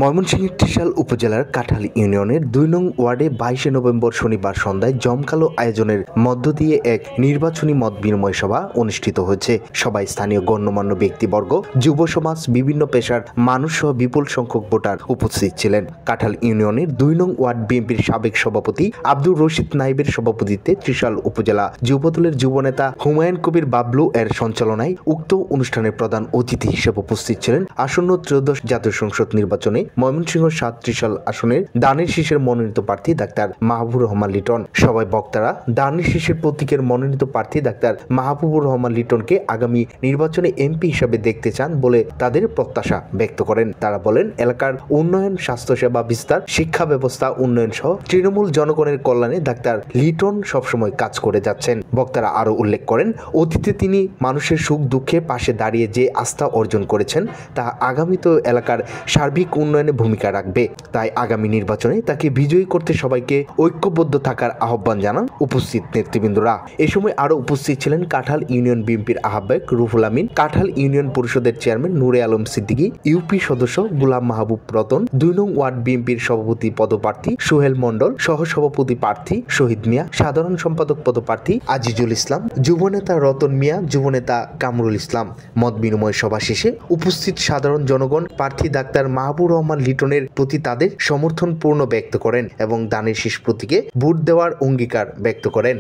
ময়মনসিংহের ত্রিশাল উপজেলার কাঁঠাল ইউনিয়নের ২ নং ওয়ার্ডে ২২ নভেম্বর শনিবার সন্ধ্যায় জমকালো আয়োজনের মধ্য দিয়ে এক নির্বাচনী মত বিনিময় সভা অনুষ্ঠিত হয়েছে। সবাই স্থানীয় গণ্যমান্য ব্যক্তিবর্গ, যুব সমাজ, বিভিন্ন পেশার মানুষ সহ বিপুল সংখ্যক ভোটার উপস্থিত ছিলেন। কাঁঠাল ইউনিয়নের ২ নং ওয়ার্ড বিএনপির সাবেক সভাপতি আব্দুর রশিদ নাইবের সভাপতিত্বে ত্রিশাল উপজেলা যুবদলের যুবনেতা হুমায়ুন কবির বাবলু এর সঞ্চালনায় উক্ত অনুষ্ঠানের প্রধান অতিথি হিসেবে উপস্থিত ছিলেন আসন্ন ত্রয়োদশ জাতীয় সংসদ নির্বাচনে ময়মনসিংহ ৭ ত্রিশাল আসনের দানের শীষের মনোনীত প্রার্থী ডাক্তার মাহবুবুর রহমান লিটন। সবাই বক্তারা দানের শীষের প্রতীকের মনোনীত প্রার্থী ডাক্তার মাহবুবুর রহমান লিটনকে আগামী নির্বাচনে এমপি হিসেবে দেখতে চান বলে তাদের প্রত্যাশা ব্যক্ত করেন। তারা বলেন, এলাকার উন্নয়ন, স্বাস্থ্যসেবা বিস্তার, শিক্ষা ব্যবস্থা উন্নয়ন সহ তৃণমূল জনগণের কল্যাণে ডাক্তার লিটন সবসময় কাজ করে যাচ্ছেন। বক্তারা আরও উল্লেখ করেন, অতীতে তিনি মানুষের সুখ দুঃখে পাশে দাঁড়িয়ে যে আস্থা অর্জন করেছেন তা আগামীতেও এলাকার সার্বিক উন্নয়নে ভূমিকা রাখবে। তাই আগামী নির্বাচনে তাকে বিজয়ী করতে সবাইকে ঐক্যবদ্ধ থাকার আহ্বান জানান উপস্থিত নেতৃবৃন্দরা। এ সময় আরও উপস্থিত ছিলেন কাঁঠাল ইউনিয়ন বিএনপির আহ্বায়ক রুহুল আমিন, কাঁঠাল ইউনিয়ন পরিষদের চেয়ারম্যান নূরে আলম সিদ্দিকী, ইউপি সদস্য গোলাম মাহবুব রতন, ২ নং ওয়ার্ড বিএনপির সভাপতি পদপ্রার্থী সোহেল মণ্ডল, সহসভাপতি প্রার্থী শহীদ মিয়া, সাধারণ সম্পাদক পদপ্রার্থী আজিজুল ইসলাম, যুবনেতা রতন মিয়া, যুবনেতা কামরুল ইসলাম। মত বিনিময় সভা শেষে উপস্থিত সাধারণ জনগণ প্রার্থী ডাক্তার মাহবুবুর রহমান লিটনের প্রতি তাদের সমর্থন পূর্ণ ব্যক্ত করেন এবং দানের শীষ প্রতীকে ভোট দেওয়ার অঙ্গীকার ব্যক্ত করেন।